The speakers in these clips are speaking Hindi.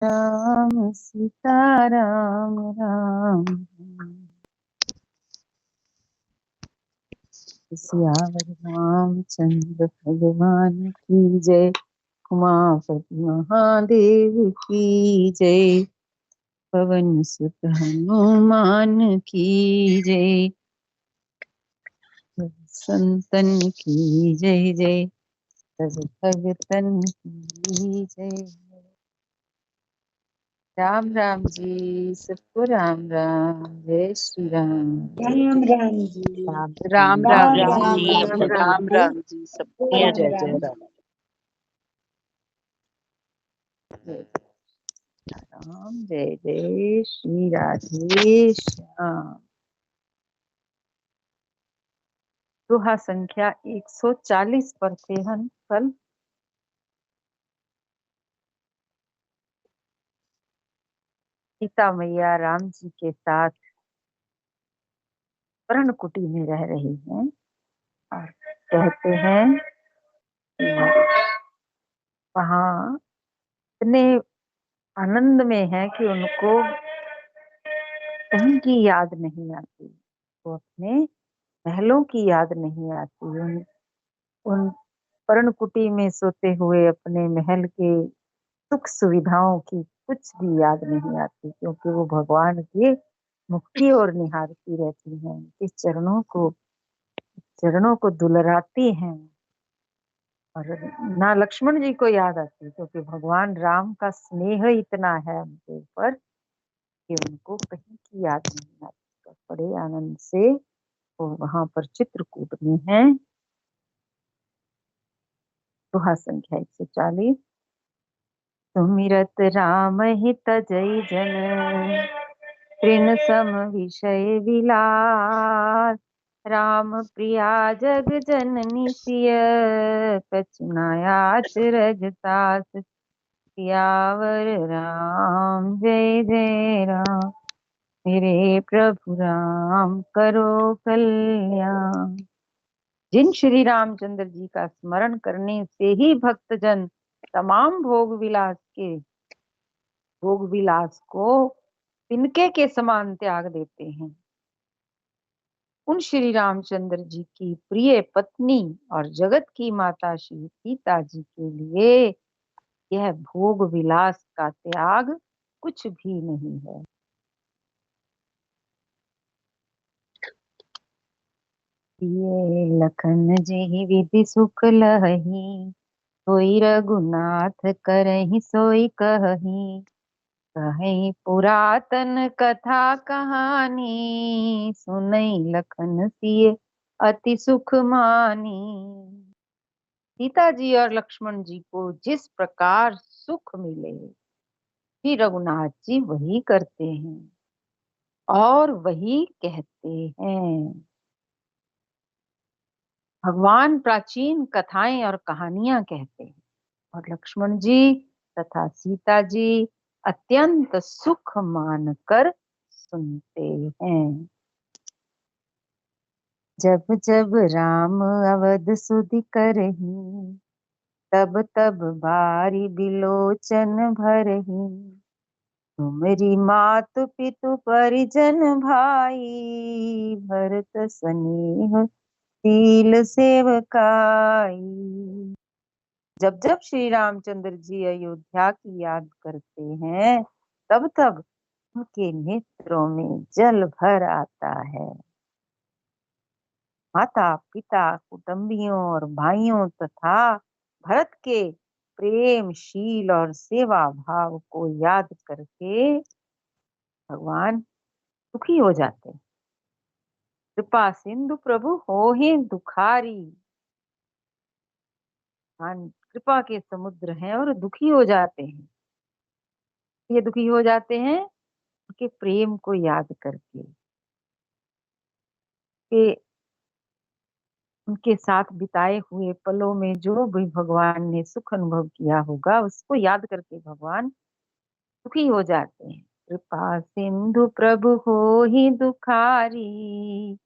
राम सीता राम राम सियावर रामचंद्र भगवान की जय। उमापति महादेव की जय। पवन सुत हनुमान की जय। संतन की जय जय। सब भगतन की जय। राम राम जी, सबको राम राम। जय श्री राम। राम राम जी। राम राम राम राम राम जी। राम राम जी। राम जी। सबको राम जय राम जय जी। राम। राम। जय जय श्री राधे श्याम। दोहा संख्या 140 पर थे हम कल। सीता मैया राम जी के साथ पर्ण कुटी में रह रही हैं और कहते हैं कि वहाँ इतने आनंद में है कि उनको कहीं की याद नहीं आती। वो अपने महलों की याद नहीं आती। उन पर्ण कुटी में सोते हुए अपने महल के सुख सुविधाओं की कुछ भी याद नहीं आती, क्योंकि वो भगवान के मुख की ओर निहारती रहती हैं, उनके चरणों को दुलराती हैं। और ना लक्ष्मण जी को याद आती, क्योंकि भगवान राम का स्नेह इतना है उनके ऊपर कि उनको कहीं की याद नहीं आती। तो बड़े आनंद से वो वहां पर चित्रकूट में है। दोहा संख्या 140। सुमिरत राम हित जय जन, तृण सम विषय विलास। राम प्रिया जग जननी सिय, कछु न अचरज तास। सियावर राम जय जय राम, मेरे प्रभु राम करो कल्याण। जिन श्री रामचंद्र जी का स्मरण करने से ही भक्तजन तमाम भोग विलास को तिनके के समान त्याग देते हैं, उन श्री रामचंद्र जी की प्रिय पत्नी और जगत की माता श्री सीता जी के लिए यह भोग विलास का त्याग कुछ भी नहीं है। ये लखन जी विधि सुख लही, सोई रघुनाथ करहि सोई कही। कहीं पुरातन कथा कहानी, सुनई लखन सिय अति सुख मानी। सीता जी और लक्ष्मण जी को जिस प्रकार सुख मिले, श्री रघुनाथ जी वही करते हैं और वही कहते हैं। भगवान प्राचीन कथाएं और कहानियां कहते हैं और लक्ष्मण जी तथा सीता जी अत्यंत सुख मानकर सुनते हैं। जब जब राम अवध सुधि करही, तब तब बारी बिलोचन भरही। तुमरी मातु पितु परिजन भाई, भरत स्नेह शील सेवकाई। जब जब श्री रामचंद्र जी अयोध्या की याद करते हैं, तब तब उनके नेत्रों में जल भर आता है। माता पिता कुटुंबियों और भाइयों तथा भरत के प्रेम शील और सेवा भाव को याद करके भगवान दुखी हो जाते हैं। कृपा सिंधु प्रभु होहि दुखारी। भगवान कृपा के समुद्र हैं और दुखी हो जाते हैं। ये दुखी हो जाते हैं उनके प्रेम को याद करके, कि उनके साथ बिताए हुए पलों में जो भी भगवान ने सुख अनुभव किया होगा उसको याद करके भगवान दुखी हो जाते हैं। कृपा सिंधु प्रभु होहि दुखारी,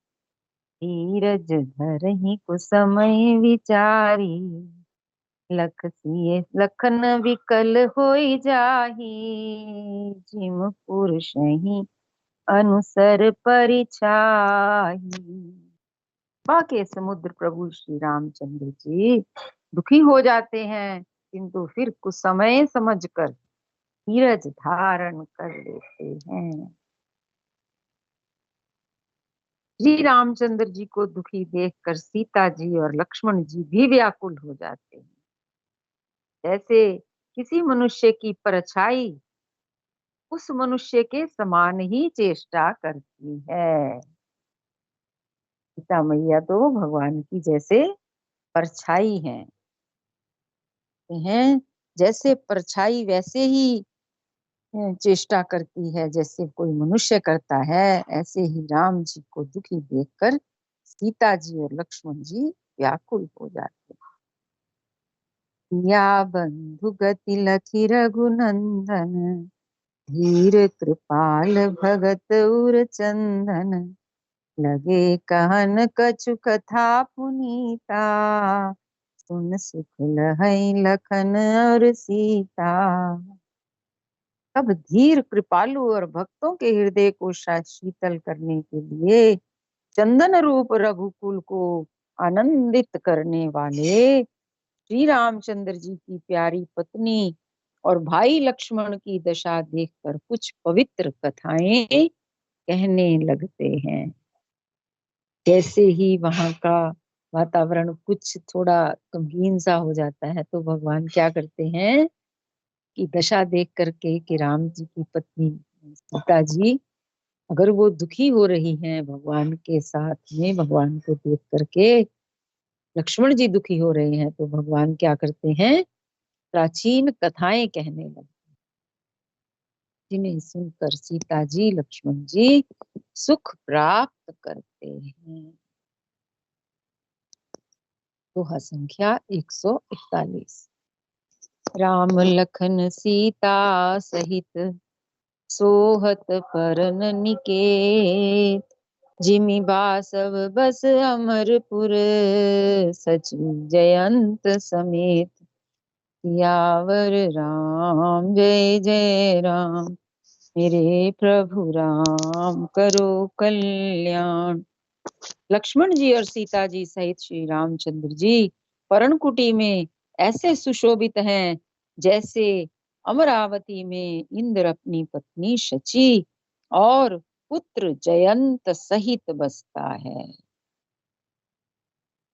धीरज धरहि कुसमय विचारी। लख सिए लखन विकल होई जाही, जिम पुरुषहि अनुसर परिछाही। बाके समुद्र प्रभु श्री रामचंद्र जी दुखी हो जाते हैं, किंतु फिर कुछ समय समझकर धीरज धारण कर लेते हैं। श्री रामचंद्र जी को दुखी देखकर सीता जी और लक्ष्मण जी भी व्याकुल हो जाते हैं। जैसे किसी मनुष्य की परछाई उस मनुष्य के समान ही चेष्टा करती है। सीता मैया तो भगवान की जैसे परछाई हैं, जैसे परछाई वैसे ही चेष्टा करती है जैसे कोई मनुष्य करता है। ऐसे ही राम जी को दुखी देखकर सीता जी और लक्ष्मण जी व्याकुल हो जाते हैं। या बंधु गति लखी रघुनंदन, धीर कृपाल भगत उर चंदन, लगे कहन कछु कथा पुनीता, सुन सुख लहै लखन और सीता। तब धीर कृपालु और भक्तों के हृदय को शीतल करने के लिए चंदन रूप रघुकुल को आनंदित करने वाले श्री रामचंद्र जी की प्यारी पत्नी और भाई लक्ष्मण की दशा देखकर कुछ पवित्र कथाएं कहने लगते हैं। जैसे ही वहां का वातावरण कुछ थोड़ा गमगीन सा हो जाता है तो भगवान क्या करते हैं कि दशा देख करके कि राम जी की पत्नी सीता जी अगर वो दुखी हो रही हैं भगवान के साथ में, भगवान को देख करके लक्ष्मण जी दुखी हो रहे हैं, तो भगवान क्या करते हैं प्राचीन कथाएं कहने लगते, जिन्हें सुनकर सीता जी लक्ष्मण जी सुख प्राप्त करते हैं। दोहा संख्या 141। राम लखन सीता सहित सोहत परन निकेत, जिमि बासव बस अमरपुर, सचिव जयंत समेत। सियावर राम जय जय राम, मेरे प्रभु राम करो कल्याण। लक्ष्मण जी और सीता जी सहित श्री रामचंद्र जी पर्णकुटी में ऐसे सुशोभित हैं जैसे अमरावती में इंद्र अपनी पत्नी शची और पुत्र जयंत सहित बसता है।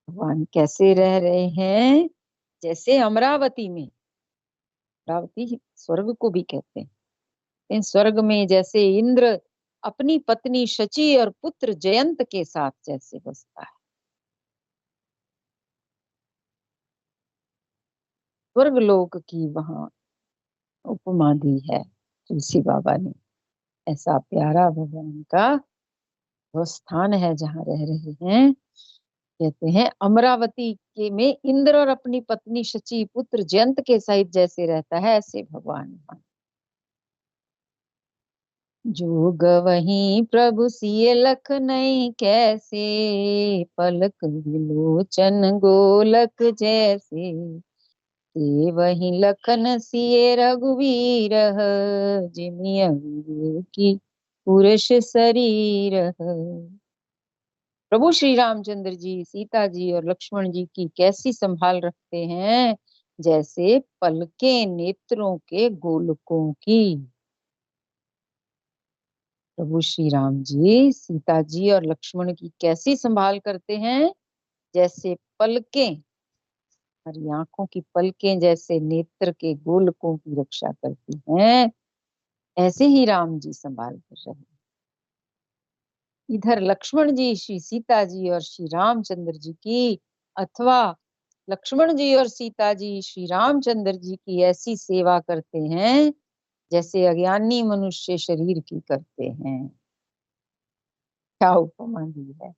भगवान कैसे रह रहे हैं जैसे अमरावती में, अमरावती स्वर्ग को भी कहते हैं, इन स्वर्ग में जैसे इंद्र अपनी पत्नी शची और पुत्र जयंत के साथ जैसे बसता है। स्वर्ग लोक की वहां उपमा दी है तुलसी बाबा ने। ऐसा प्यारा भगवान का वो स्थान है जहाँ रह रहे हैं। कहते हैं अमरावती के में इंद्र और अपनी पत्नी शची पुत्र जयंत के सहित जैसे रहता है, ऐसे भगवान जो गवही प्रभु सिय लख नहीं कैसे, पलक विलोचन गोलक जैसे। ते वही लखन सिए रघुवीर, जिमि की पुरुष शरीर। प्रभु श्री रामचंद्र जी सीता जी और लक्ष्मण जी की कैसी संभाल रखते हैं, जैसे पलके नेत्रों के गोलकों की। प्रभु श्री राम जी सीता जी और लक्ष्मण की कैसी संभाल करते हैं, जैसे पलकें, हमारी आंखों की पलकें जैसे नेत्र के गोलकों की रक्षा करती हैं, ऐसे ही राम जी संभाल कर रहे हैं। इधर लक्ष्मण जी श्री सीता जी और श्री रामचंद्र जी की, अथवा लक्ष्मण जी और सीता जी श्री रामचंद्र जी की ऐसी सेवा करते हैं जैसे अज्ञानी मनुष्य शरीर की करते हैं। क्या उपमा दी है।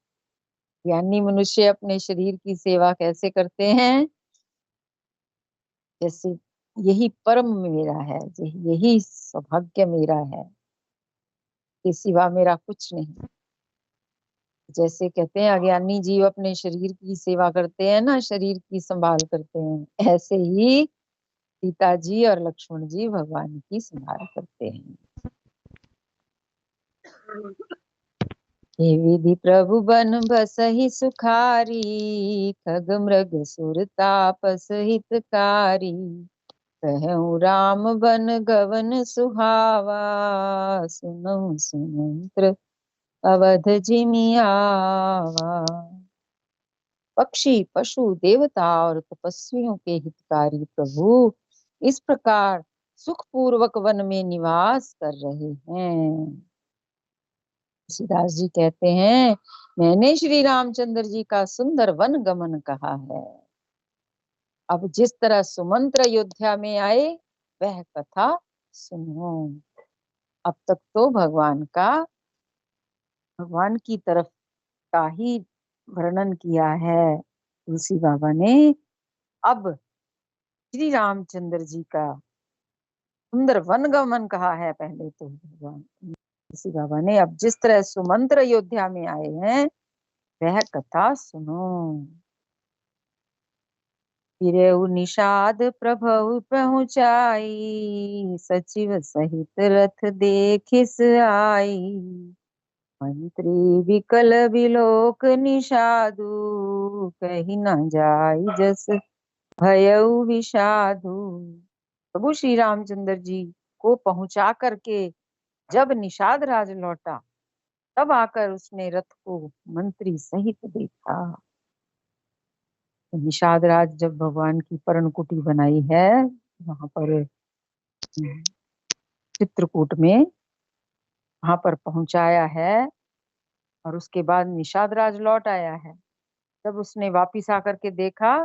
ज्ञानी मनुष्य अपने शरीर की सेवा कैसे करते हैं, जैसे यही परम मेरा है, यही सौभाग्य मेरा है, के सिवा मेरा कुछ नहीं। जैसे कहते हैं अज्ञानी जीव अपने शरीर की सेवा करते हैं ना, शरीर की संभाल करते हैं, ऐसे ही सीता जी और लक्ष्मण जी भगवान की संभाल करते हैं। हे विधि प्रभु बन बसहि सुखारी, खग मृग सुर तापस हितकारी, कहूँ राम बन गवन सुहावा, सुनऊ सुमंत्र अवध जिमि आवा। पक्षी पशु देवता और तपस्वियों के हितकारी प्रभु इस प्रकार सुख पूर्वक वन में निवास कर रहे हैं। तुलसीदास जी कहते हैं, मैंने श्री रामचंद्र जी का सुंदर वन गमन कहा है। अब जिस तरह सुमंत्र अयोध्या में आए वह कथा सुनो। अब तक तो भगवान की तरफ का ही वर्णन किया है तुलसी बाबा ने। अब श्री रामचंद्र जी का सुंदर वनगमन कहा है पहले तो भगवान तुलसी बाबा ने। अब जिस तरह सुमंत्र अयोध्या में आए हैं वह कथा सुनो। फिरेउ निषाद प्रभु पहुँचाई, सचिव सहित रथ देखिस आई, मंत्री विकल विलोक निषादु, कही न जाई जस भयउ विषादु। प्रभु श्री रामचंद्र जी को पहुंचा करके जब निषाद राज लौटा तब आकर उसने रथ को मंत्री सहित देखा। निषाद राज जब भगवान की पर्णकुटी बनाई है वहां पर चित्रकूट में, वहां पर पहुंचाया है और उसके बाद निषाद राज लौट आया है। जब उसने वापिस आकर के देखा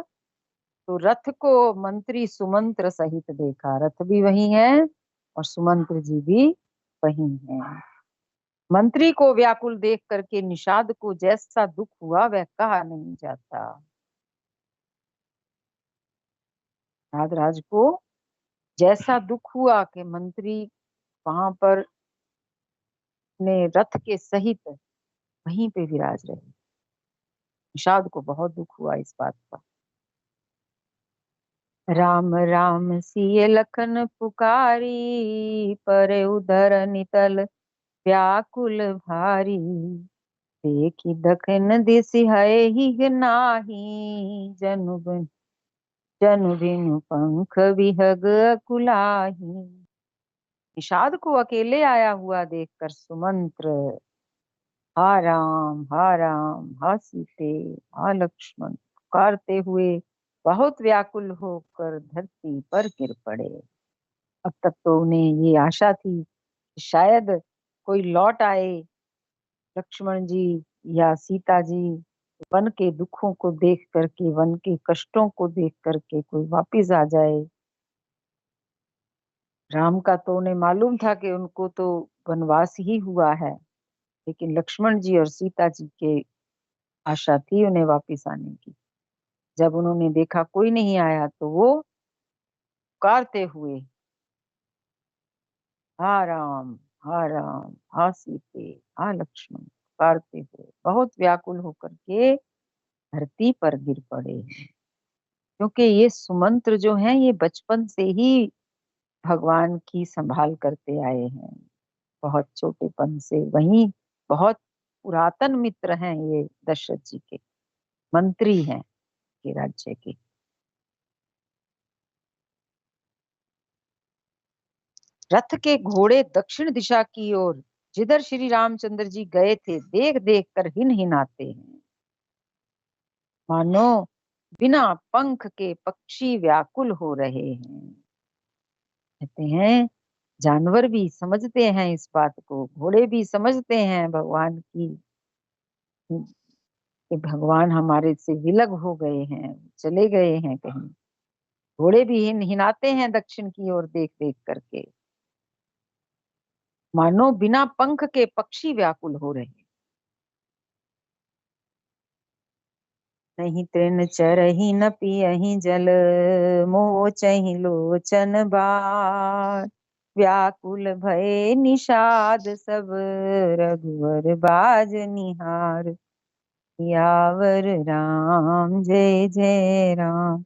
तो रथ को मंत्री सुमंत्र सहित देखा। रथ भी वही है और सुमंत्र जी भी वही हैं। मंत्री को व्याकुल देख करके निषाद को जैसा दुख हुआ वह कहा नहीं जाता। निषाद राज को जैसा दुख हुआ कि मंत्री वहां पर अपने रथ के सहित वहीं पे विराज रहे। निषाद को बहुत दुख हुआ इस बात का। राम राम सिय लखन पुकारी, परे उधर नितल व्याकुल भारी, देखी दखन दिसि है ही नाही, जनु बिनु पंख विहग अकुलाही। निषाद को अकेले आया हुआ देखकर सुमंत्र हा राम हा सीते हा लक्ष्मण पुकारते हुए बहुत व्याकुल होकर धरती पर गिर पड़े। अब तक तो उन्हें ये आशा थी कि शायद कोई लौट आए, लक्ष्मण जी या सीता जी वन के दुखों को देख करके, वन के कष्टों को देख करके कोई वापिस आ जाए। राम का तो उन्हें मालूम था कि उनको तो वनवास ही हुआ है, लेकिन लक्ष्मण जी और सीता जी के आशा थी उन्हें वापिस आने की। जब उन्होंने देखा कोई नहीं आया तो वो पुकारते हुए हा राम हा सीते हा लक्ष्मण पुकारते हुए बहुत व्याकुल होकर के धरती पर गिर पड़े। क्योंकि ये सुमंत्र जो हैं ये बचपन से ही भगवान की संभाल करते आए हैं, बहुत छोटेपन से। वहीं बहुत पुरातन मित्र हैं ये दशरथ जी के, मंत्री हैं के राज्य के। रथ के घोड़े दक्षिण दिशा की ओर जिधर श्री रामचंद्र जी गए थे देख देख कर हिन हिनाते हैं, मानो बिना पंख के पक्षी व्याकुल हो रहे हैं। कहते हैं जानवर भी समझते हैं इस बात को, घोड़े भी समझते हैं भगवान की कि भगवान हमारे से विलग हो गए हैं, चले गए हैं कहीं। घोड़े भी हिन हिनाते हैं दक्षिण की ओर देख देख करके, मानो बिना पंख के पक्षी व्याकुल हो रहे। नहीं तृण चरहि न पियहि जल, मोचहि लोचन बार, व्याकुल भय निषाद सब रघुवर बाज निहार। यावर राम जय जय राम,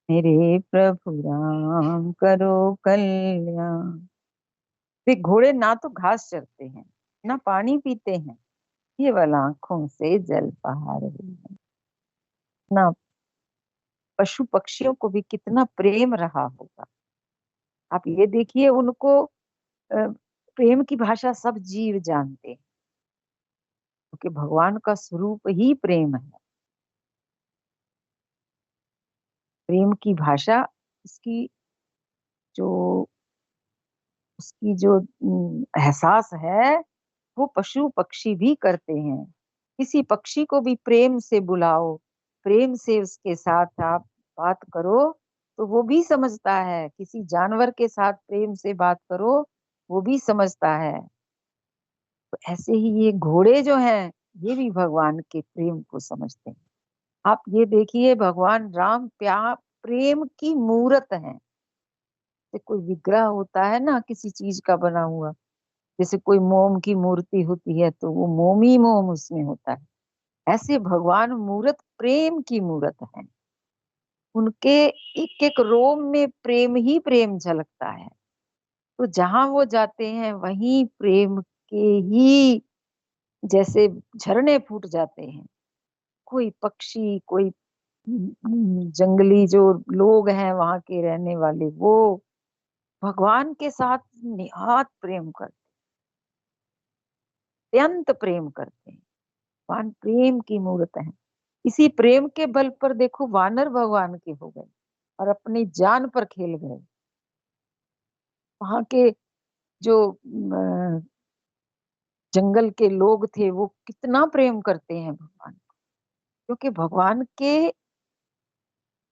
मेरे प्रभु राम करो कल्याण। वे घोड़े ना तो घास चरते हैं, ना पानी पीते हैं, केवल आंखों से जल बहा रहे हैं। ना पशु पक्षियों को भी कितना प्रेम रहा होगा। आप ये देखिए, उनको प्रेम की भाषा सब जीव जानते हैं, क्योंकि भगवान का स्वरूप ही प्रेम है। प्रेम की भाषा, इसकी जो उसकी जो एहसास है, वो पशु पक्षी भी करते हैं। किसी पक्षी को भी प्रेम से बुलाओ, प्रेम से उसके साथ आप बात करो, तो वो भी समझता है। किसी जानवर के साथ प्रेम से बात करो, वो भी समझता है। तो ऐसे ही ये घोड़े जो हैं, ये भी भगवान के प्रेम को समझते हैं। आप ये देखिए, भगवान राम प्यार प्रेम की मूर्त है। जैसे कोई विग्रह होता है ना किसी चीज का बना हुआ, जैसे कोई मोम की मूर्ति होती है तो वो मोम ही मोम उसमें होता है। ऐसे भगवान मूर्त प्रेम की मूर्त है। उनके एक एक रोम में प्रेम ही प्रेम झलकता है। तो जहां वो जाते हैं वहीं प्रेम के ही जैसे झरने फूट जाते हैं। कोई पक्षी, कोई जंगली जो लोग हैं वहां के रहने वाले, वो भगवान के साथ निहात प्रेम करते, अत्यंत प्रेम करते हैं। भगवान प्रेम की मूर्त है। इसी प्रेम के बल पर देखो वानर भगवान के हो गए और अपनी जान पर खेल गए। वहां के जो जंगल के लोग थे, वो कितना प्रेम करते हैं भगवान को, क्योंकि भगवान के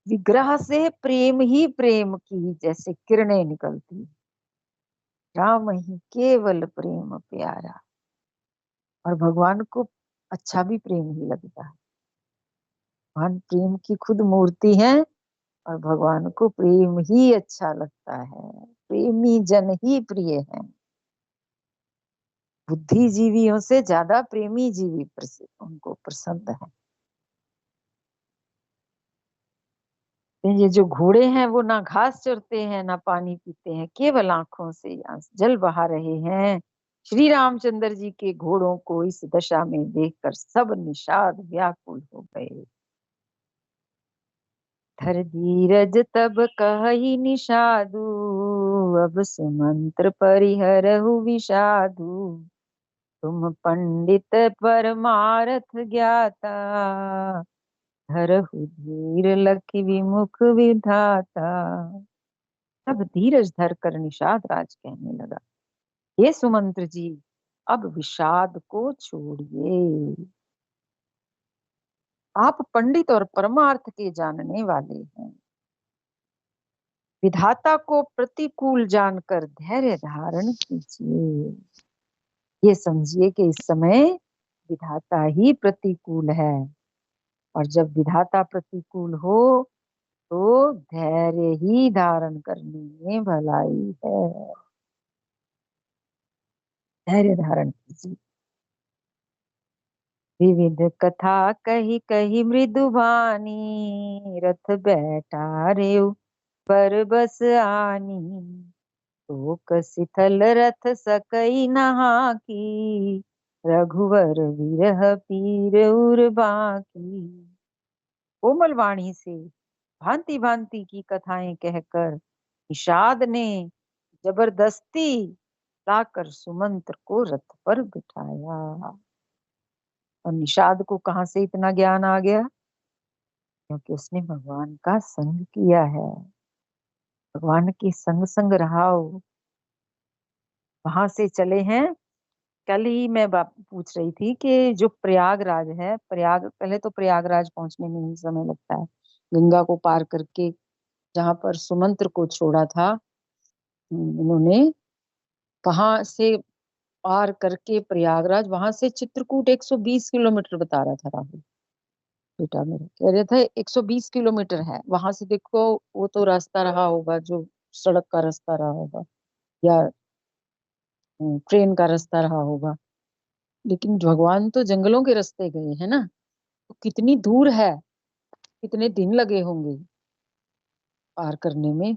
विग्रह से प्रेम ही प्रेम की जैसे किरणें निकलती। राम ही केवल प्रेम प्यारा। और भगवान को अच्छा भी प्रेम ही लगता है। भगवान प्रेम की खुद मूर्ति है, और भगवान को प्रेम ही अच्छा लगता है। प्रेमी जन ही प्रिय है। बुद्धिजीवियों से ज्यादा प्रेमी जीवी उनको पसंद है। ये जो घोड़े हैं वो ना घास चरते हैं, ना पानी पीते हैं, केवल आंखों से जल बहा रहे हैं। श्री रामचंद्र जी के घोड़ों को इस दशा में देखकर सब निषाद व्याकुल हो गए। धर धीरज तब कहि निषादु, अब सुमंत्र परिहरहु विषादु। तुम पंडित परमारथ ज्ञाता, धरहु धीर लखि विमुख विधाता। तब धीरज धर कर निषाद राज कहने लगा, हे सुमंत्र जी, अब विषाद को छोड़िए। आप पंडित और परमार्थ के जानने वाले हैं। विधाता को प्रतिकूल जानकर धैर्य धारण कीजिए। ये समझिए कि इस समय विधाता ही प्रतिकूल है, और जब विधाता प्रतिकूल हो तो धैर्य ही धारण करने में भलाई है। धैर्य धारण कीजिए। विविध कथा कही कही मृदुबानी, रथ बैठा रेउ पर बस आनी। तो कसिथल रथ सकई नहा की, रघुवर विरह पीर उर बाकी। कोमल वाणी से भांति भांति की कथाएं कहकर निषाद ने जबरदस्ती लाकर सुमंत्र को रथ पर बिठाया। और निषाद को कहां से इतना ज्ञान आ गया? क्योंकि उसने भगवान का संग किया है। भगवान के संग संग रहा हो, वहां से चले हैं। कल ही मैं पूछ रही थी कि जो प्रयागराज है, पहले तो प्रयागराज पहुंचने में ही समय लगता है, गंगा को पार करके जहां पर सुमंत्र को छोड़ा था इन्होंने, वहां से पार करके प्रयागराज, वहां से चित्रकूट 120 किलोमीटर बता रहा था राहुल बेटा मेरा, कह रहे थे 120 किलोमीटर है। वहां से देखो, वो तो रास्ता रहा होगा जो सड़क का रास्ता रहा होगा, या ट्रेन का रास्ता रहा होगा, लेकिन भगवान तो जंगलों के रास्ते गए हैं ना। तो कितनी दूर है, कितने दिन लगे होंगे पार करने में।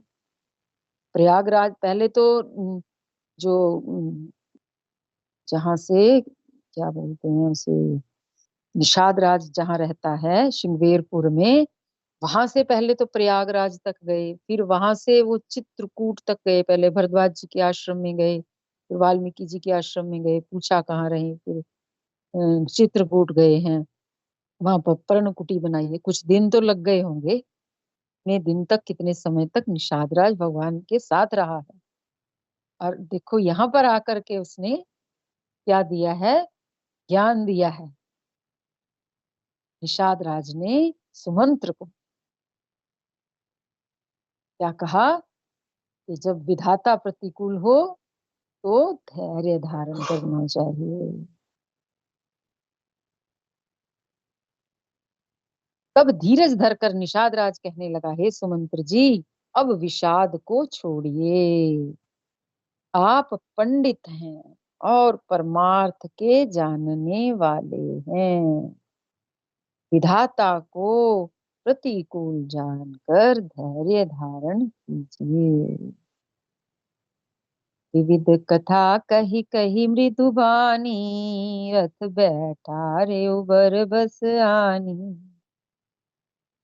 प्रयागराज पहले तो जो जहां से क्या बोलते हैं उसे, निषाद राज जहाँ रहता है श्रृंगेरपुर में, वहां से पहले तो प्रयागराज तक गए, फिर वहां से वो चित्रकूट तक गए, पहले भरद्वाज जी के आश्रम में गए, फिर वाल्मीकि जी के आश्रम में गए, पूछा कहाँ रहे, फिर चित्रकूट गए हैं, वहां पर पर्णकुटी बनाई है। कुछ दिन तो लग गए होंगे। कितने दिन तक, कितने समय तक निषाद राज भगवान के साथ रहा है। और देखो यहाँ पर आकर के उसने क्या दिया है, ज्ञान दिया है। निषाद राज ने सुमंत्र को क्या कहा कि जब विधाता प्रतिकूल हो तो धैर्य धारण करना चाहिए। तब धीरज धरकर निषाद राज कहने लगा, हे सुमंत्र जी, अब विषाद को छोड़िए। आप पंडित हैं और परमार्थ के जानने वाले हैं। विधाता को प्रतिकूल जानकर धैर्य धारण कीजिए। विविध कथा कही कही मृदुबानी, रथ बैठा रे उबर बस आनी।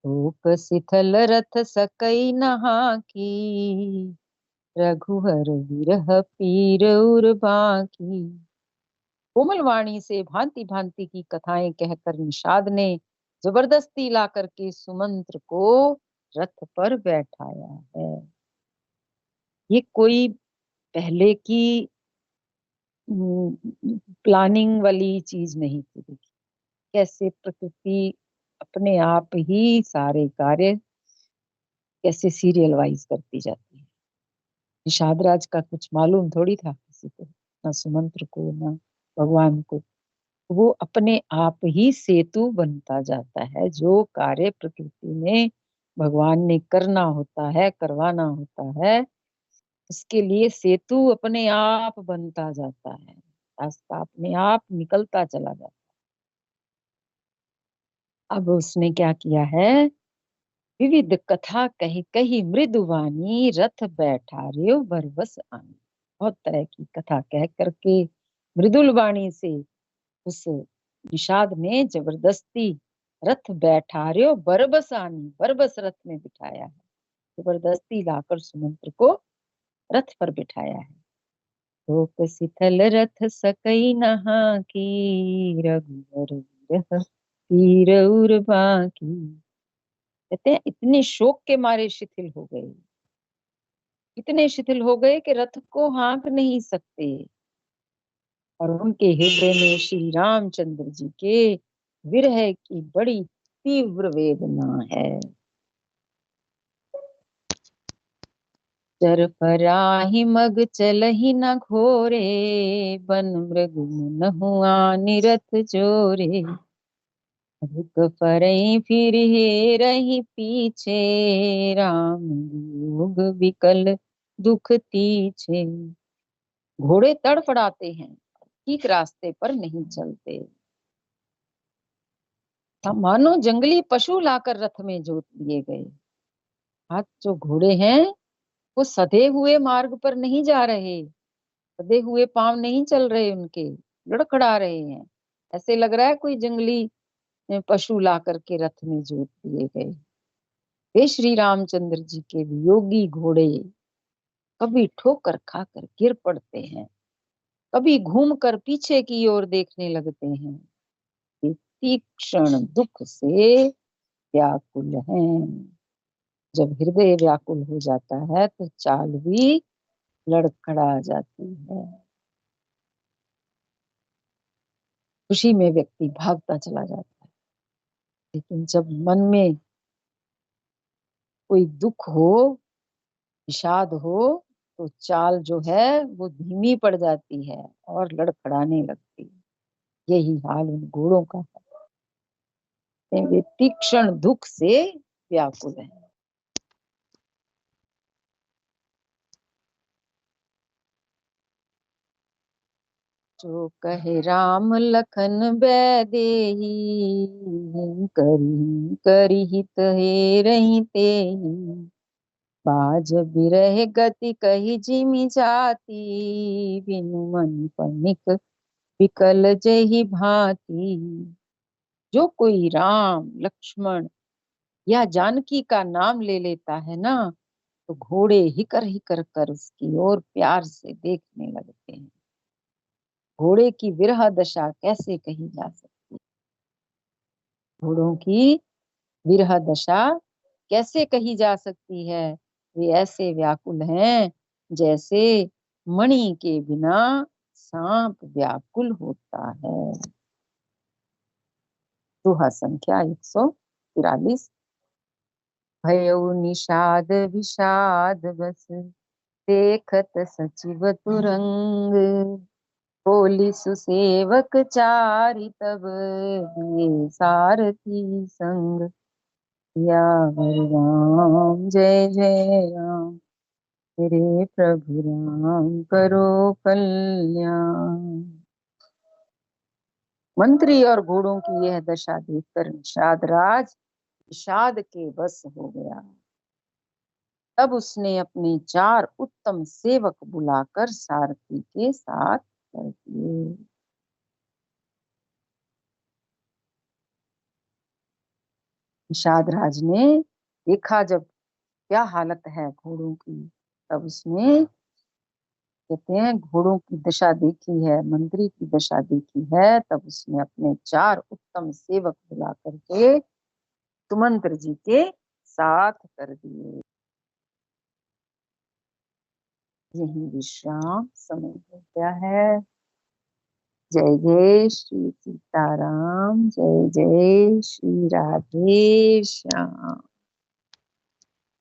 रूप शिथल रथ सकई नहा की, रघुवर विरह पीर उर बाकी। कोमल वाणी से भांति भांति की कथाएं कहकर निषाद ने जबरदस्ती ला करके सुमंत्र को रथ पर बैठाया है। ये कोई पहले की प्लानिंग वाली चीज नहीं थी। देखिए कैसे प्रकृति अपने आप ही सारे कार्य कैसे सीरियल वाइज करती जाती है। निषाद राज का कुछ मालूम थोड़ी था किसी को, ना सुमंत्र को ना भगवान को। वो अपने आप ही सेतु बनता जाता है। जो कार्य प्रकृति में भगवान ने करना होता है, करवाना होता है, उसके लिए सेतु अपने आप बनता जाता है, रास्ता अपने आप निकलता चला जाता है। अब उसने क्या किया है, विविध कथा कही कही मृदुवानी, रथ बैठा रे बरबस आनी। बहुत तरह की कथा कह करके मृदुल वाणी से उस निषाद ने जबरदस्ती रथ बैठा रे बरबस आनी, बरबस रथ में बिठाया है। जबरदस्ती लाकर सुमंत्र को रथ पर बिठाया है। रोक शिथल रथ सकई नहा की, रघुवर विरह पीर उर बाकी। कहते हैं इतने शोक के मारे शिथिल हो गए, इतने शिथिल हो गए कि रथ को हाँक नहीं सकते। और उनके हृदय में श्री रामचंद्र जी के विरह की बड़ी तीव्र वेदना है। चर फराहि मग चलहि न घोरे, बन मृग न हुआ निरथ जोरे। रुक फरई फिर हे रही पीछे, राम योग विकल दुख तीछे। घोड़े तड़फड़ाते हैं, ठीक रास्ते पर नहीं चलते। मानो जंगली पशु लाकर रथ में जोत दिए गए। आज जो घोड़े हैं वो सधे हुए मार्ग पर नहीं जा रहे, सधे हुए पांव नहीं चल रहे, उनके लड़खड़ा रहे हैं। ऐसे लग रहा है कोई जंगली पशु ला करके रथ में जोत दिए गए। वे श्री रामचंद्र जी के वियोगी घोड़े कभी ठोकर खाकर गिर पड़ते हैं, कभी घूमकर पीछे की ओर देखने लगते हैं। वे तीक्ष्ण दुख से व्याकुल हैं। जब हृदय व्याकुल हो जाता है तो चाल भी लड़खड़ा जाती है। खुशी में व्यक्ति भागता चला जाता है, लेकिन जब मन में कोई दुख हो, विषाद हो, तो चाल जो है वो धीमी पड़ जाती है और लड़खड़ाने लगती है। यही हाल उन घोड़ों का है। वे तीक्ष्ण दुख से व्याकुल है। जो कहे राम लखन बैदेही, करी करी हित हे रही तेही, बाज बिरह गति कही जिमि जाति, बिनु मन पनिक विकल जही भांति। जो कोई राम लक्ष्मण या जानकी का नाम ले लेता है ना, तो घोड़े हिकर कर उसकी ओर प्यार से देखने लगते हैं। घोड़े की विरह दशा कैसे कही जा सकती है? घोड़ों की विरह दशा कैसे कही जा सकती है? वे ऐसे व्याकुल हैं जैसे मणि के बिना सांप व्याकुल होता है। दोहा संख्या 143। भयउ निषाद विषाद बस, देखत सचिव तुरंग, बोली सुसेवक चारि तब, ये सारथी संग, या राम जय जय राम, मेरे प्रभु राम करो कल्याण। मंत्री और घोड़ों की यह दशा देखकर निषाद राज विषाद के बस हो गया। तब उसने अपने 4 उत्तम सेवक बुलाकर सारथी के साथ कर दिए। निषाद राज ने देखा जब क्या हालत है घोड़ों की, तब उसने, कहते हैं, घोड़ों की दशा देखी है, मंत्री की दशा देखी है, तब उसने अपने 4 उत्तम सेवक बुला करके सुमंत्र जी के साथ कर दिए। यही विश्राम समय हो गया है। जय जय श्री सीताराम, जय जय श्री राधे श्याम।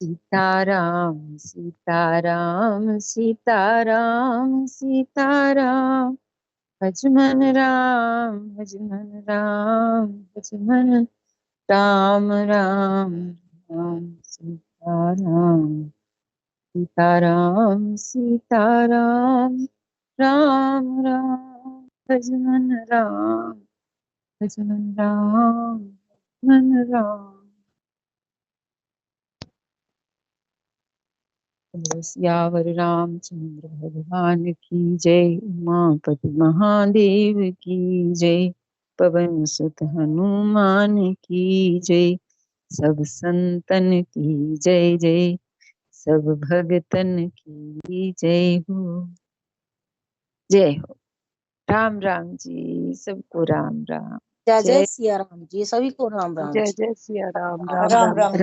सीताराम सीताराम सीताराम सीताराम, भजमन राम भजमन राम भजमन राम राम राम। सीताराम सीताराम सीताराम, राम राम भजमन राम भजमन राम भजमन राम। सियावर रामचंद्र भगवान की जय, उमापति महादेव की जय, पवन सुत हनुमान की जय, सब संतन की जय जय, सब भगतन की जय हो। जय हो। राम राम जी, सबको राम राम। जय जय जय सिया राम जी, सभी को राम राम जय जी। जय सिया राम, राम राम राम। राम।